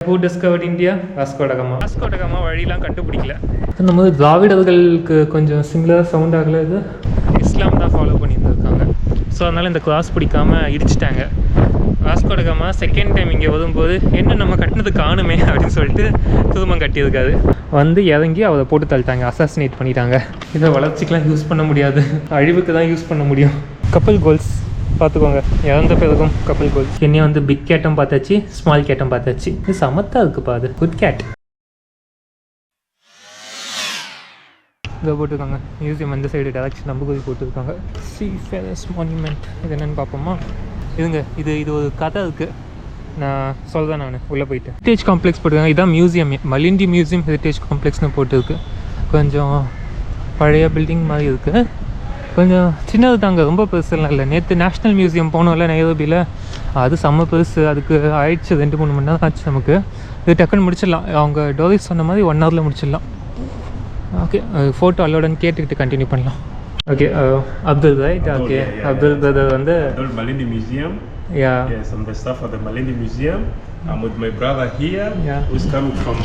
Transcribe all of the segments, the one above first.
Who discovered India? Vasco da Gama. Vasco da Gama வழியெல்லாம் கண்டுபிடிக்கல. நம்ம திராவிடர்களுக்கு கொஞ்சம் சிமிலர் சவுண்ட் ஆகல. இது இஸ்லாம் தான் ஃபாலோ பண்ணிட்டு இருக்காங்க. ஸோ அதனால் இந்த கிளாஸ் பிடிக்காமல் இடிச்சிட்டாங்க. வாஸ்கோ ட காமா செகண்ட் டைம் இங்கே வரும்போது என்ன நம்ம கட்டினது காணுமே அப்படின்னு சொல்லிட்டு திரும்ப கட்டியிருக்காது. வந்து இறங்கி அவரை போட்டு தள்ளிட்டாங்க, அசாசினேட் பண்ணிட்டாங்க. இதை வளர்ச்சிக்கெலாம் யூஸ் பண்ண முடியாது, அழிவுக்கு தான் யூஸ் பண்ண முடியும். கப்பல் கோல்ஸ் பார்த்துக்கோங்க, இறந்த பிறகும் கப்பல் கோல்ஸ். என்னையும் வந்து பிக் கேட்டும் பார்த்தாச்சு, ஸ்மால் கேட்டும் பார்த்தாச்சு. இது சமத்தாக இருக்குப்பா, அது குட் கேட். இதை போட்டிருக்காங்க மியூசியம் அந்த சைடு டேரக்ஷன் நம்புகோல் போட்டிருக்காங்க. சீஃபேரஸ் மான்யூமெண்ட் இது என்னென்னு பார்ப்போமா? இது ஒரு கதை இருக்குது, நான் சொல்கிறேன். நான் உள்ளே போயிட்டு ஹெரிட்டேஜ் காம்ப்ளெக்ஸ் போட்டிருக்காங்க. இதுதான் மியூசியம், மலிண்டி மியூசியம் ஹெரிட்டேஜ் காம்ப்ளெக்ஸ்னு போட்டுருக்கு. கொஞ்சம் பழைய பில்டிங் மாதிரி இருக்குது, கொஞ்சம் சின்னது தாங்க, ரொம்ப பெருசுலாம் இல்லை. நேற்று நேஷ்னல் மியூசியம் போனோம்ல நைரோபியில், அது செம்ம பெருசு. அதுக்கு ஆயிடுச்சு 2-3 மணி நேரம் ஆச்சு நமக்கு. இது டக்குன்னு முடிச்சிடலாம், அவங்க டோரிஸ் சொன்ன மாதிரி 1 ஹவரில் முடிச்சிடலாம். ஓகே, ஃபோட்டோ அலோடன்னு கேட்டுக்கிட்டு கண்டினியூ பண்ணலாம். Okay, Abdul, right? Okay, Abdul brother வந்து Malindi Museum. Yeah. Yes, I'm the staff of the Malindi Museum. I'm with my brother here, who's coming from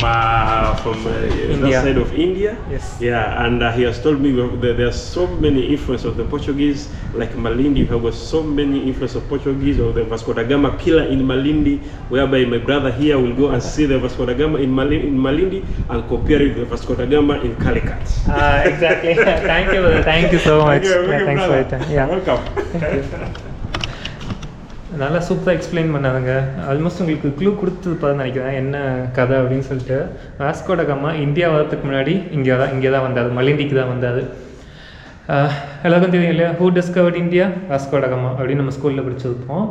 India. that side of India. Yes. Yeah, and he has told me that there are so many influence of the Portuguese. Like Malindi, you have got so many influence of Portuguese, or the Vasco da Gama pillar in Malindi, whereby my brother here will go and see the Vasco da Gama in Malindi and compare it with the Vasco da Gama in Calicut. Exactly. Thank you so much. Thanks for it. Yeah. Welcome. Thank you. நல்லா சூப்பராக explain பண்ணாதுங்க. Almost உங்களுக்கு clue கொடுத்துருப்பாருன்னு நினைக்கிறேன் என்ன கதை அப்படின்னு சொல்லிட்டு. வாஸ்கோ ட gamma India வரதுக்கு முன்னாடி இங்கே தான் வந்தார், மலிண்டிக்கு தான் வந்தார். எல்லாருக்கும் தெரியும் இல்லையா, ஹூ டிஸ்கவர்ட் இந்தியா? வாஸ்கோ ட காமா அப்படின்னு நம்ம ஸ்கூலில் படிச்சிருப்போம்.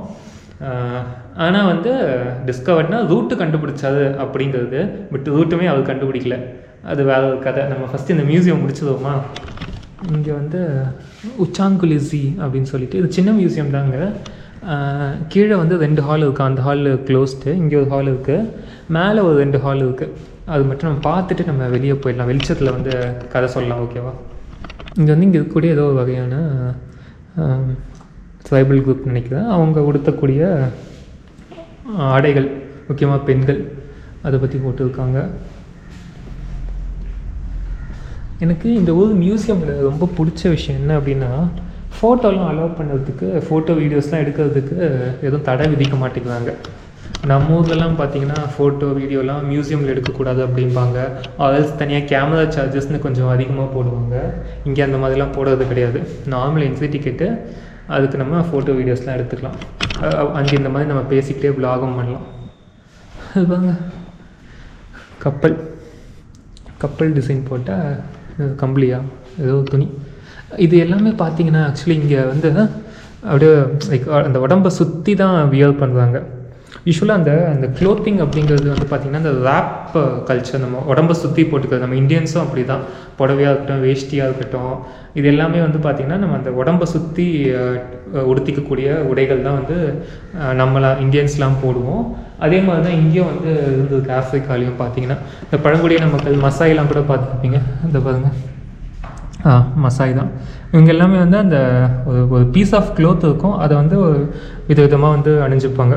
ஆனால் வந்து டிஸ்கவர்ட்னா ரூட்டு கண்டுபிடிச்சாது அப்படிங்கிறது, பட் ரூட்டுமே அவர் கண்டுபிடிக்கல, அது வேறு ஒரு கதை. நம்ம ஃபஸ்ட்டு இந்த மியூசியம் முடிச்சதோமா. இங்கே வந்து உச்சாங்குலிசி அப்படின்னு சொல்லிட்டு, இது சின்ன மியூசியம் தாங்க. கீழே வந்து 2 ஹால் இருக்குது, அந்த ஹால் க்ளோஸ்டு. இங்கே ஒரு ஹால் இருக்குது, மேலே ஒரு 2 ஹால் இருக்குது. அது மட்டும் நம்ம பார்த்துட்டு நம்ம வெளியே போயிடலாம், வெளிச்சத்தில் வந்து கதை சொல்லலாம். ஓகேவா? இங்கே வந்து இங்கே இருக்கக்கூடிய ஏதோ ஒரு வகையான ட்ரைபல் குரூப் நினைக்கிறேன். அவங்க உடுத்தக்கூடிய ஆடைகள், முக்கியமாக பெண்கள், அதை பற்றி போட்டிருக்காங்க. எனக்கு இந்த ஊர் மியூசியமில் ரொம்ப பிடிச்ச விஷயம் என்ன அப்படின்னா, ஃபோட்டோலாம் அலோவ் பண்ணுறதுக்கு, ஃபோட்டோ வீடியோஸ்லாம் எடுக்கிறதுக்கு எதுவும் தடை விதிக்க மாட்டேங்கிறாங்க. நம்ம ஊர்லலாம் பார்த்தீங்கன்னா ஃபோட்டோ வீடியோலாம் மியூசியமில் எடுக்கக்கூடாது அப்படிம்பாங்க, அதெல்லாம் தனியாக கேமரா சார்ஜஸ்னு கொஞ்சம் அதிகமாக போடுவாங்க. இங்கே அந்த மாதிரிலாம் போடுறது கிடையாது. நார்மல் என்ட்ரி டிக்கெட்டு, அதுக்கு நம்ம ஃபோட்டோ வீடியோஸ்லாம் எடுத்துக்கலாம். அங்கே இந்த மாதிரி நம்ம பேசிக்கிட்டே விலாகும் பண்ணலாம். அது பாருங்க, கப்பல் டிசைன் போட்டால் கம்பளியா ஏதோ துணி. இது எல்லாமே பார்த்தீங்கன்னா ஆக்சுவலி இங்கே வந்து அப்படியே லைக் அந்த உடம்பை சுற்றி தான் வியர் பண்ணுறாங்க. யூஸ்வலாக அந்த க்ளோத்திங் அப்படிங்கிறது வந்து பார்த்திங்கன்னா அந்த ரேப் கல்ச்சர், நம்ம உடம்பை சுற்றி போட்டுக்கிறது. நம்ம இந்தியன்ஸும் அப்படி தான், புடவையாக இருக்கட்டும், வேஷ்டியாக இருக்கட்டும், இது எல்லாமே வந்து பார்த்திங்கன்னா நம்ம அந்த உடம்பை சுற்றி உடுத்திக்கக்கூடிய உடைகள் தான் வந்து நம்மளாம் இந்தியன்ஸ்லாம் போடுவோம். அதே மாதிரி தான் இங்கேயும் வந்து இருந்ததுக்கு. ஆஃப்ரிக்காலையும் பார்த்திங்கன்னா இந்த பழங்குடியின மக்கள் மசாயெல்லாம் கூட பார்த்துருப்பீங்க. இந்த பாருங்கள், மசாய் தான். இவங்க எல்லாமே வந்து அந்த ஒரு பீஸ் ஆஃப் க்ளோத் இருக்கும், அதை வந்து விதவிதமாக வந்து அணிஞ்சுப்பாங்க.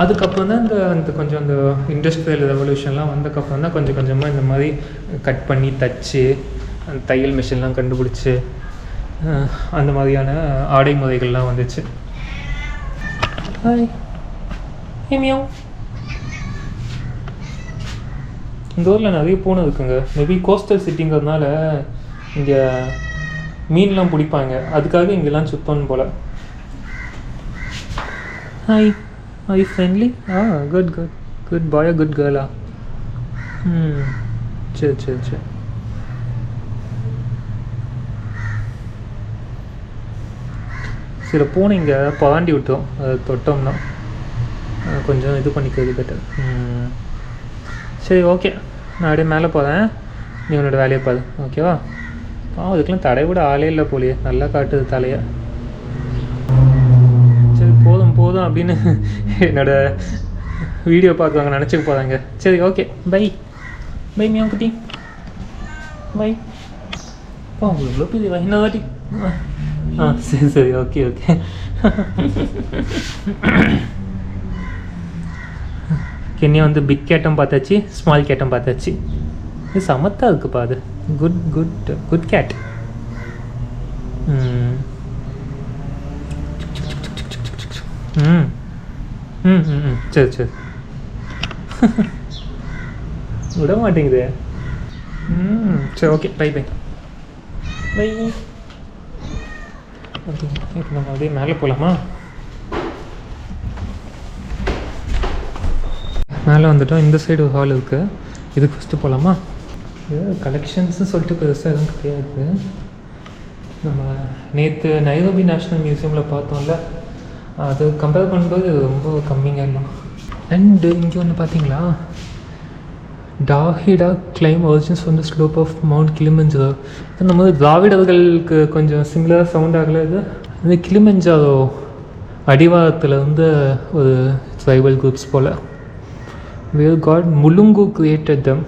அதுக்கப்புறம் தான் அந்த கொஞ்சம் அந்த இண்டஸ்ட்ரியல் ரெவல்யூஷன்லாம் வந்ததுக்கப்புறம் தான் கொஞ்சம் கொஞ்சமாக இந்த மாதிரி கட் பண்ணி தச்சு அந்த தையல் மிஷின்லாம் கண்டுபிடிச்சி அந்த மாதிரியான ஆடை முறைகள்லாம் வந்துச்சு. ஹாய் ஹேமியோ. இந்த ஊரில் நிறைய பூனை இருக்குங்க. மேபி கோஸ்டல் சிட்டிங்கிறதுனால இங்கே மீன்லாம் பிடிப்பாங்க, அதுக்காக இங்கெல்லாம் சுத்தம் போல். Hi, are you friendly? Good பாயா, குட் கேர்ளா? சரி. சில பூனை இங்கே பாண்டி விட்டோம், அதை தொட்டோம்னா கொஞ்சம் இது பண்ணிக்கிறது பெட்டர். சரி, ஓகே, நான் அப்படியே மேலே போகிறேன், நீ உன்னோட வேலையை பாரு. ஓகேவா? அதுக்கெலாம் தடை விட ஆளே இல்லை போலியே, நல்லா காட்டுது தலையை. சரி, போதும் அப்படின்னு என்னோடய வீடியோ பார்க்குவாங்க நினச்சிக்க போகிறாங்க. சரி, ஓகே, பை மியாவு குட்டி, பை. இவ்வளோ பெரிய இன்னொரு வாட்டி. சரி, ஓகே. கென்யா வந்து பிக் கேட்டும் பார்த்தாச்சு, ஸ்மால் கேட்டும் பார்த்தாச்சு. இது சமத்தாக இருக்குப்பா, அது குட் குட் குட் கேட். ம் ம் ம் ம் சரி சரி. விட மாட்டேங்குது. சரி okay, bye bye bye. Okay, இப்போ நம்ம அப்படியே மேலே போகலாமா? மேலே வந்துட்டோம். இந்த சைடு ஒரு ஹால் இருக்குது, இதுக்கு ஃபஸ்ட்டு போகலாமா? இது கலெக்ஷன்ஸு சொல்லிட்டு பெருசாக எதுவும் கிடையாது. நம்ம நேற்று நைரோபி நேஷ்னல் மியூசியமில் பார்த்தோம்ல, அது கம்பேர் பண்ணும்போது ரொம்ப கம்மிங்க எல்லாம். அண்டு இங்கே ஒன்று பார்த்தீங்களா, டாஹிடா கிளைம் ஒரிஜின்ஸ் வந்து ஸ்லோப் ஆஃப் மவுண்ட் கிளிமஞ்சாரோ. நம்ம திராவிடர்களுக்கு கொஞ்சம் சிமிலராக சவுண்ட் ஆகலை. இது கிளிமஞ்சாரோ அடிவாரத்தில் வந்து ஒரு ட்ரைபல் குரூப்ஸ் போல். Where god Mulungu created them.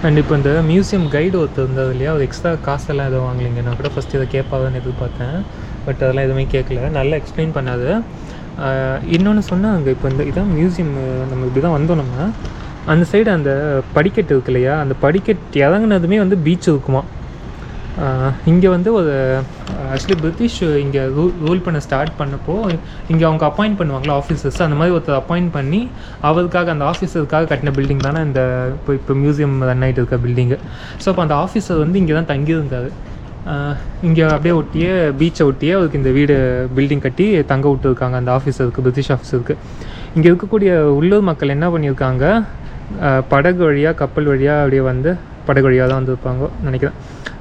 And இப்போ இந்த மியூசியம் கைடு ஒருத்தர் இருந்தார் இல்லையா, ஒரு எக்ஸ்ட்ரா காசெல்லாம் எதுவும் வாங்கலைங்க. நான் கூட ஃபஸ்ட்டு இதை கேட்பாதான்னு எதிர்பார்த்தேன், பட் அதெல்லாம் எதுவுமே கேட்கல, நல்லா எக்ஸ்பிளைன் பண்ணாது. இன்னொன்று சொன்னால் அங்கே இப்போ இந்த இதான் மியூசியம், நம்ம இப்படி தான் வந்தோம். நம்ம அந்த சைடு அந்த படிக்கட்டு இருக்கு இல்லையா, அந்த படிக்கட்டு இறங்குனதுமே வந்து பீச் இருக்குமா. இங்கே வந்து ஒரு ஆக்சுவலி பிரிட்டிஷ் இங்கே ரூல் பண்ண ஸ்டார்ட் பண்ணப்போ இங்கே அவங்க அப்பாயிண்ட் பண்ணுவாங்களா ஆஃபீஸர்ஸ், அந்த மாதிரி ஒருத்தர் அப்பாயிண்ட் பண்ணி அவருக்காக அந்த ஆஃபீஸருக்காக கட்டின பில்டிங் தானே இந்த இப்போ மியூசியம் ரன் ஆகிட்டு இருக்க பில்டிங்கு. ஸோ அப்போ அந்த ஆஃபீஸர் வந்து இங்கே தான் தங்கியிருந்தார். இங்கே அப்படியே ஒட்டியே பீச்சை ஒட்டியே அவருக்கு இந்த வீடு பில்டிங் கட்டி தங்க விட்டுருக்காங்க அந்த ஆஃபீஸருக்கு, பிரிட்டிஷ் ஆஃபீஸருக்கு. இங்கே இருக்கக்கூடிய உள்ளூர் மக்கள் என்ன பண்ணியிருக்காங்க, படகு வழியாக கப்பல் வழியாக அப்படியே வந்து படகு வழியாக தான் வந்துருப்பாங்க நினைக்கிறேன்.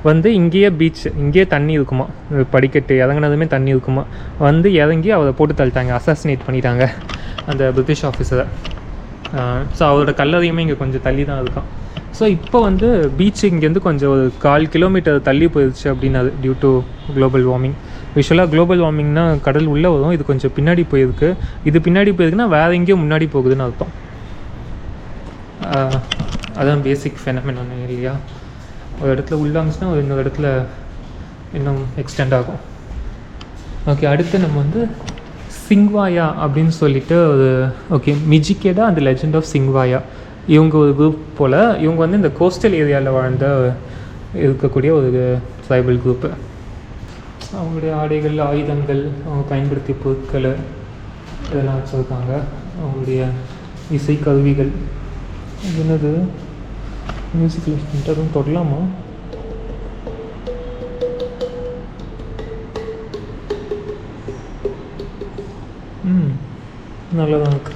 வந்து இங்கேயே பீச், இங்கேயே தண்ணி இருக்குமா, படிக்கட்டு இறங்கினதுமே தண்ணி இருக்குமா, வந்து இறங்கி அவரை போட்டு தள்ளிட்டாங்க, அசாசினேட் பண்ணிட்டாங்க அந்த பிரிட்டிஷ் ஆஃபீஸரை. ஸோ அவரோட கல்லறையுமே இங்கே கொஞ்சம் தள்ளி தான் இருக்கான். ஸோ இப்போ வந்து பீச் இங்கேருந்து கொஞ்சம் ஒரு 1/4 கிலோமீட்டர் தள்ளி போயிடுச்சு அப்படின்னாது, டியூ டு குளோபல் வார்மிங். யூஸ்வலாக குளோபல் வார்மிங்னா கடல் உள்ளே வரும், இது கொஞ்சம் பின்னாடி போயிருக்கு. இது பின்னாடி போயிருக்குன்னா வேறு எங்கேயும் முன்னாடி போகுதுன்னு அர்த்தம். அதான் பேசிக் ஃபெனமெனான் இல்லையா. ஒரு இடத்துல உள்ளாங்குச்சுன்னா ஒரு இன்னொரு இடத்துல இன்னும் எக்ஸ்டெண்ட் ஆகும். ஓகே, அடுத்து நம்ம வந்து சிங்வாயா அப்படின்னு சொல்லிட்டு ஒரு ஓகே மிஜிகேடா அந்த லெஜெண்ட் ஆஃப் சிங்வாயா, இவங்க ஒரு குரூப் போல். இவங்க வந்து இந்த கோஸ்டல் ஏரியாவில் வாழ்ந்த இருக்கக்கூடிய ஒரு ட்ரைபல் குரூப்பு. அவங்களுடைய ஆடைகள், ஆயுதங்கள், அவங்க பயன்படுத்திய பொருட்கள் இதெல்லாம் வச்சுருக்காங்க. அவங்களுடைய இசை கருவிகள். என்னது மியூசிக்கல் இன்ஸ்ட்ருமெண்ட், அதுவும் தொடலாமா? நல்லா தான் இருக்கு.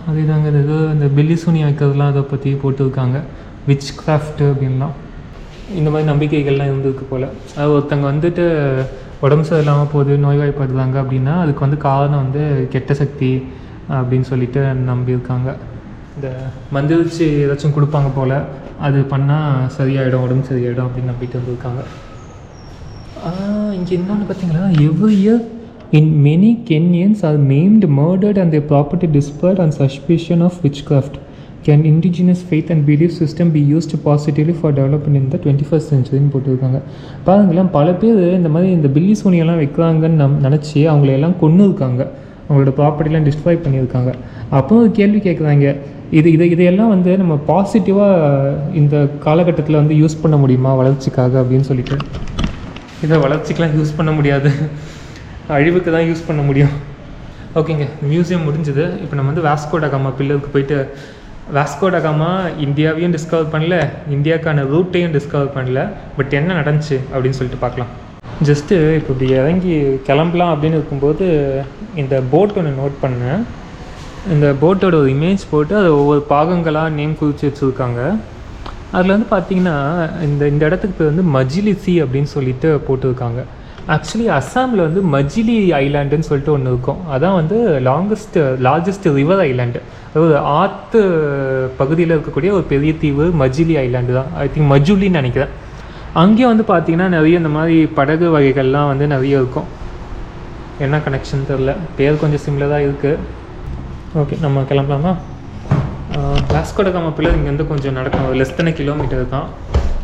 அதே தாங்க இது இந்த பில்லி சூனி வைக்கிறதுலாம் அதை பற்றி போட்டிருக்காங்க, விச் கிராஃப்ட் அப்படின்லாம். இந்த மாதிரி நம்பிக்கைகள்லாம் இருந்திருக்கு போல். அது ஒருத்தங்க வந்துட்டு உடம்பு சரியில்லாமல் போகுது, நோய்வாய்ப்படுறாங்க அப்படின்னா அதுக்கு வந்து காரணம் வந்து கெட்ட சக்தி அப்படின்னு சொல்லிட்டு நம்பியிருக்காங்க. இந்த மந்திரிச்சு ஏதாச்சும் கொடுப்பாங்க போல், அது பண்ணால் சரியாயிடும், உடம்பு சரியாயிடும் அப்படின்னு நம்பிட்டு இருந்திருக்காங்க. இங்கே இன்னொன்று பார்த்தீங்களா, every year in many Kenyans are maimed, murdered and their property destroyed on suspicion of witchcraft. Can indigenous faith and belief system be used positively for development in the 21st century போட்டிருக்காங்க. பாருங்களேன், பல பேர் இந்த மாதிரி இந்த பில்லி சூனியெல்லாம் வைக்கிறாங்கன்னு நினச்சி அவங்களையெல்லாம் கொன்று இருக்காங்க, அவங்களோட ப்ராப்பர்ட்டிலாம் டிஸ்ட்ராய் பண்ணியிருக்காங்க. அப்போ ஒரு கேள்வி கேட்குறாங்க, இதையெல்லாம் வந்து நம்ம பாசிட்டிவாக இந்த காலகட்டத்தில் வந்து யூஸ் பண்ண முடியுமா வளர்ச்சிக்காக அப்படின்னு சொல்லிட்டு. இதை வளர்ச்சிக்கெலாம் யூஸ் பண்ண முடியாது, அழிவுக்கு தான் யூஸ் பண்ண முடியும். ஓகேங்க, மியூசியம் முடிஞ்சுது. இப்போ நம்ம வந்து வாஸ்கோ ட காமா பில்லருக்கு போயிட்டு, வாஸ்கோ ட காமா இந்தியாவையும் டிஸ்கவர் பண்ணல, இந்தியாவுக்கான ரூட்டையும் டிஸ்கவர் பண்ணல, பட் என்ன நடந்துச்சு அப்படின்னு சொல்லிட்டு பார்க்கலாம். ஜஸ்ட்டு இப்போ இப்படி இறங்கி கிளம்பலாம் அப்படின்னு இருக்கும்போது இந்த போட் ஒன்று நோட் பண்ணேன். இந்த போட்டோட ஒரு இமேஜ் போட்டு அதை ஒவ்வொரு பாகங்களாக நேம் குறித்து வச்சுருக்காங்க. அதில் வந்து பார்த்திங்கன்னா இந்த இடத்துக்கு பேர் வந்து மஜிலி சி அப்படின்னு சொல்லிட்டு போட்டிருக்காங்க. ஆக்சுவலி அஸ்ஸாமில் வந்து மஜிலி ஐலாண்டுன்னு சொல்லிட்டு ஒன்று இருக்கும். அதான் வந்து லார்ஜஸ்ட் ரிவர் ஐலாண்டு, அதாவது ஆற்று பகுதியில் இருக்கக்கூடிய ஒரு பெரிய தீவு மஜிலி ஐலாண்டு தான். ஐ திங்க் மஜுலின்னு நினைக்கிறேன். அங்கேயும் வந்து பார்த்திங்கன்னா நிறைய இந்த மாதிரி படகு வகைகள்லாம் வந்து நிறைய இருக்கும். என்ன கனெக்ஷன் தெரில, பேர் கொஞ்சம் சிமிலராக இருக்குது. ஓகே, நம்ம கிளம்பலாமா? வாஸ்கோ ட காமா பில்லர் இங்கேருந்து கொஞ்சம் நடக்கும், ஒரு லெஸ் தென் கிலோமீட்டர் தான்.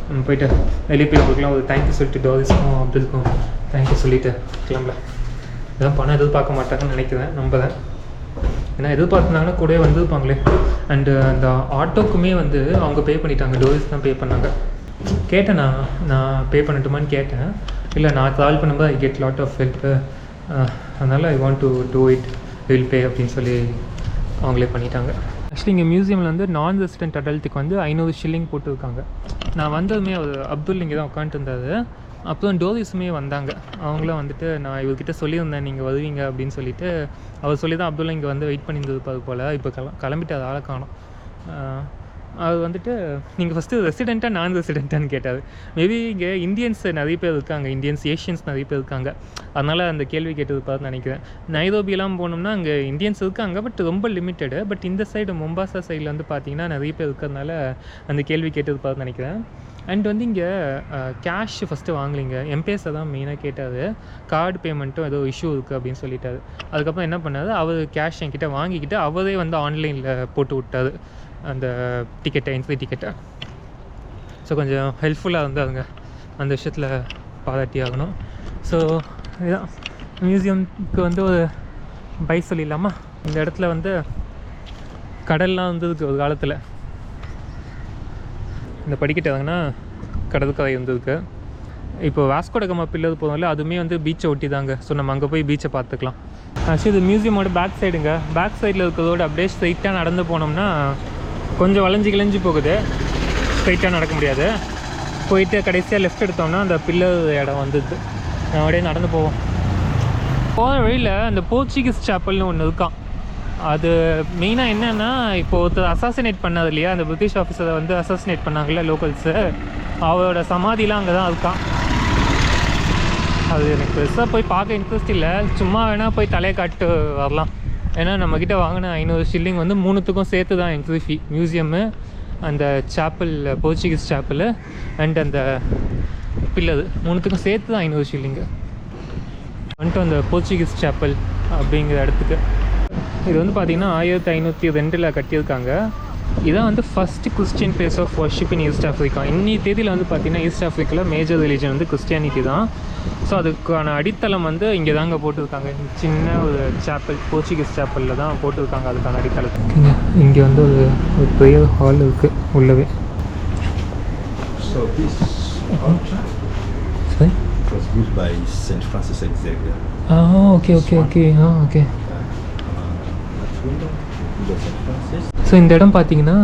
நம்ம போய்ட்டு வெளியே போய் கொடுக்கலாம், ஒரு தேங்க்யூ சொல்லிட்டு டோரிஸ்க்கும் அப்துல்க்கும் தேங்க்யூ சொல்லிவிட்டு கிளம்பல. இதெல்லாம் பணம் எதுவும் பார்க்க மாட்டாங்கன்னு நினைக்கிறேன், நம்புகிறேன். ஏன்னா எதிர்பார்த்துனாங்கன்னா கூடவே வந்துருப்பாங்களே. அண்டு அந்த ஆட்டோக்குமே வந்து அவங்க பே பண்ணிட்டாங்க, டோரிஸ் தான் பே பண்ணாங்க. கேட்டேன், நான் பே பண்ணட்டுமான்னு கேட்டேன். இல்லை, நான் கால் பண்ணும்போது I get lot of help, அதனால் I want to do it, will pay அப்படின்னு சொல்லி அவங்களே பண்ணிட்டாங்க. ஆக்சுவலி இங்கே மியூசியமில் வந்து நான் ரெசிடென்ட் அடல்ட்டுக்கு வந்து 500 ஷில்லிங் போட்டுருக்காங்க. நான் வந்ததுமே அப்துல் இங்கே தான் உட்காந்துருந்தாரு. அப்புறம் டோரிஸுமே வந்தாங்க. அவங்களும் வந்துட்டு நான் இவர்கிட்ட சொல்லியிருந்தேன் நீங்கள் வருவீங்க அப்படின்னு சொல்லிட்டு, அவர் சொல்லி தான் அப்துல்லா இங்கே வந்து வெயிட் பண்ணியிருந்தது போல். இப்போ கிளம்பிட்டு அது ஆளை காணோம். அது வந்துட்டு நீங்கள் ஃபஸ்ட்டு ரெசிடெண்ட்டாக நான் ரெசிடெண்ட்டான்னு கேட்டார். மேபி இங்கே இந்தியன்ஸ் நிறைய பேர் இருக்காங்க, இந்தியன்ஸ் ஏஷியன்ஸ் நிறைய பேர் இருக்காங்க, அதனால் அந்த கேள்வி கேட்டது பார்த்து நினைக்கிறேன். நைரோபியெலாம் போனோம்னா அங்கே இந்தியன்ஸ் இருக்காங்க, பட் ரொம்ப லிமிட்டடு. பட் இந்த சைடு மொம்பாசா சைடில் வந்து பார்த்திங்கன்னா நிறைய பேர் இருக்கிறதுனால அந்த கேள்வி கேட்டது பார்த்து நினைக்கிறேன். அண்ட் வந்து இங்கே கேஷ் ஃபஸ்ட்டு வாங்கலிங்க, எம்பேஸை தான் மெயினாக கேட்டார். கார்டு பேமெண்ட்டும் ஏதோ இஷ்யூ இருக்குது அப்படின்னு சொல்லிட்டாரு. அதுக்கப்புறம் என்ன பண்ணார், அவர் கேஷ் என்கிட்ட வாங்கிக்கிட்டு அவரே வந்து ஆன்லைனில் போட்டு விட்டார் அந்த டிக்கெட்டை, என்ட்ரி டிக்கெட்டை. ஸோ கொஞ்சம் ஹெல்ப்ஃபுல்லாக இருந்தாங்க, அந்த விஷயத்தில் பாராட்டி ஆகணும். ஸோ இதுதான் மியூசியம்க்கு வந்து ஒரு பை சொல்லிடலாமா. இந்த இடத்துல வந்து கடல்லாம் வந்ததுக்கு ஒரு காலத்தில் இந்த படிக்கட்டு இறங்கினா கடற்கரை இருந்ததுக்கு. இப்போ வாஸ்கோ ட காமா பில்லர் போகிறோம்ல, அதுவுமே வந்து பீச்சை ஒட்டி தாங்க. ஸோ நம்ம அங்கே போய் பீச்சை பார்த்துக்கலாம். ஆக்சுவலி இது மியூசியமோட பேக் சைடுங்க. பேக் சைடில் இருக்கிறதோட அப்படியே ஸ்ட்ரைட்டாக நடந்து போனோம்னா கொஞ்சம் வளைஞ்சி கிளைஞ்சி போகுது, ஸ்ட்ரைட்டாக நடக்க முடியாது. போயிட்டு கடைசியாக லெஃப்ட் எடுத்தோம்னா அந்த பில்லர் இடம் வந்துடுது. நான் அப்படியே நடந்து போவோம். போகிற வழியில் அந்த போர்ச்சுகீஸ் சாப்பல்னு ஒன்று இருக்கான். அது மெயினாக என்னென்னா, இப்போ ஒருத்தர் அசாசினேட் பண்ணாது இல்லையா, அந்த பிரிட்டிஷ் ஆஃபீஸரை வந்து அசாசினேட் பண்ணாங்கல்ல லோக்கல்ஸு, அவரோட சமாதிலாம் அங்கே தான் இருக்கான். அது எனக்கு பெருசாக போய் பார்க்க இன்ட்ரெஸ்ட் இல்லை, சும்மா வேணால் போய் தலையை காட்டு வரலாம். ஏன்னா நம்மக்கிட்ட வாங்கின 500 ஷில்லிங் வந்து மூணுத்துக்கும் சேர்த்து தான் என்ட்ரி ஃபீ. மியூசியம்மு, அந்த சாப்பல், போர்ச்சுகீஸ் சாப்பல் அண்ட் அந்த பில்லர், மூணுத்துக்கும் சேர்த்து தான் 500 ஷில்லிங்கு. வந்துட்டு அந்த போர்ச்சுகீஸ் சாப்பல் அப்படிங்கிற இடத்துக்கு இது வந்து பார்த்திங்கன்னா 1502 கட்டியிருக்காங்க. இதான் வந்து first Christian place of worship in East Africa. இன்னி தேதியில் வந்து பார்த்திங்கன்னா ஈஸ்ட் ஆஃப்ரிக்காவில் மேஜர் ரிலீஜன் வந்து கிறிஸ்டியானிட்டி தான். ஸோ அதுக்கான அடித்தளம் வந்து இங்கே தாங்க போட்டிருக்காங்க. சின்ன ஒரு சாப்பல், போர்ச்சுகீஸ் சாப்பலில் தான் போட்டிருக்காங்க அதுக்கான அடித்தளம். இங்கே வந்து ஒரு ப்ரேயர் ஹால் இருக்குது உள்ளவே. Was built by Saint Francis Xavier. Okay. Okay. So இந்த இடம் பார்த்தீங்கன்னா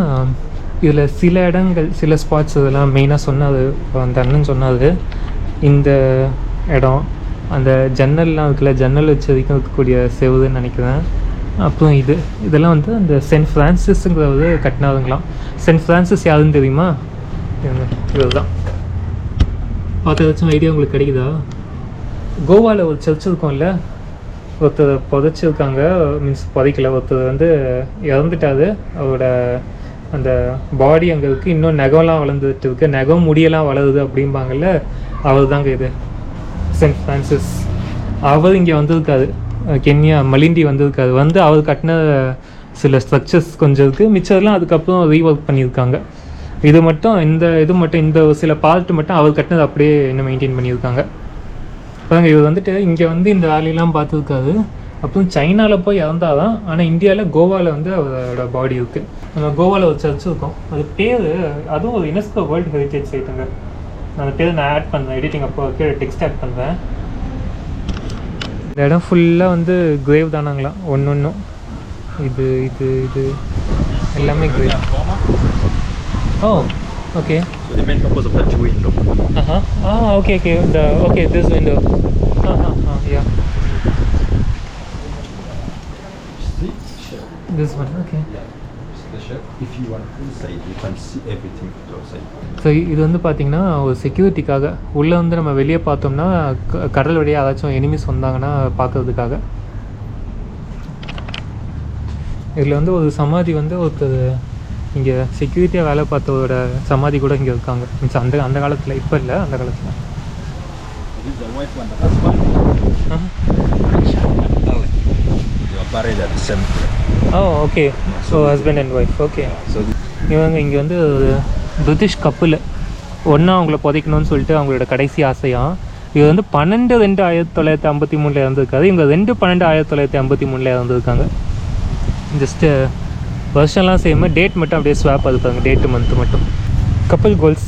இதில் சில இடங்கள், சில ஸ்பாட்ஸ் இதெல்லாம் மெயினாக சொன்னாது அந்த அண்ணன் சொன்னாது. இந்த இடம், அந்த ஜன்னல்லாம் இருக்குல்ல, ஜன்னல் வச்சு வரைக்கும் இருக்கக்கூடிய செவுதுன்னு நினைக்கிறேன். அப்புறம் இதெல்லாம் வந்து அந்த சென்ட் ஃப்ரான்சிஸுங்கிறது கட்டினாதுங்களாம். சென்ட் ஃப்ரான்சிஸ் யாருன்னு தெரியுமா? இதுதான். பார்த்து ஏதாச்சும் ஐடியா உங்களுக்கு கிடைக்குதா? கோவாவில் ஒரு சர்ச் இருக்கும்ல, ஒருத்தர் புதைச்சிருக்காங்க, மீன்ஸ் புதைக்கல, ஒருத்தர் வந்து இறந்துட்டாரு, அவரோட அந்த பாடி அங்கே இருக்குது, இன்னும் நகம்லாம் வளர்ந்துட்டு இருக்கு, நகம் முடியெல்லாம் வளருது அப்படிம்பாங்கல்ல, அவர் தாங்க இது சென்ட் ஃப்ரான்சிஸ். அவர் இங்கே வந்திருக்காரு, கென்யா மலிண்டி வந்திருக்காரு. வந்து அவர் கட்டின சில ஸ்ட்ரக்சர்ஸ் கொஞ்சம் இருக்குது, மிச்சதெல்லாம் அதுக்கப்புறம் ரீஒர்க் பண்ணியிருக்காங்க. இது மட்டும் இந்த சில பார்ட் மட்டும் அவர் கட்டினது அப்படியே இன்னும் மெயின்டைன் பண்ணியிருக்காங்க. பாருங்க, இவர் வந்துட்டு இங்கே வந்து இந்த வேலையெல்லாம் பார்த்துருக்காரு. அப்புறம் சைனாவில் போய் இறந்தாதான், ஆனால் இந்தியாவில் கோவாவில் வந்து அவரோட பாடி இருக்குது. நம்ம கோவாவில் ஒரு சர்ச் இருக்கும், அது பேர், அதுவும் ஒரு யுனெஸ்கோ வேர்ல்டு ஹெரிட்டேஜ் சைட்டுங்க. அந்த பேர் நான் ஆட் பண்ணுறேன், எடிட்டிங் அப்போ கீழே டெக்ஸ்ட் ஆட் பண்ணுறேன். இந்த இடம் ஃபுல்லாக வந்து கிரேவ் தானாங்களாம், ஒன்றும் இது எல்லாமே grave. Oh, okay. So the main purpose of that window. Okay. This window. Yeah. See? Sure. This one, okay. The shelf. If you want inside, you can see everything outside. So இது வந்து பார்த்திங்கன்னா ஒரு செக்யூரிட்டிக்காக, உள்ளே வந்து நம்ம வெளியே பார்த்தோம்னா கடல் வழியாக ஏதாச்சும் எனிமிஸ் வந்தாங்கன்னா பார்க்கறதுக்காக. இதில் வந்து ஒரு சமாதி வந்து ஒருத்தர் இங்கே செக்யூரிட்டியாக வேலை பார்த்தவரோட சமாதி கூட இங்கே இருக்காங்க. மீன்ஸ் அந்த காலத்தில், இப்போ இல்லை, அந்த காலத்தில். This is the wife and the husband. They are buried at the same place. Okay. So husband and wife. Okay. So இவங்க இங்கே வந்து பிரிட்டிஷ் கப்பல் ஒன்றா அவங்கள புதைக்கணும்னு சொல்லிட்டு அவங்களோட கடைசி ஆசையாக. இது வந்து 12/2/1953 இறந்துருக்காரு. இவங்க 2/12/1953 இறந்துருக்காங்க. ஜஸ்ட்டு வருஷம்லாம் சேம், டேட் மட்டும் அப்படியே ஸ்வாப் ஆகுதுப்பாங்க, டேட்டு மந்த்து மட்டும். கப்பல் கோல்ஸ்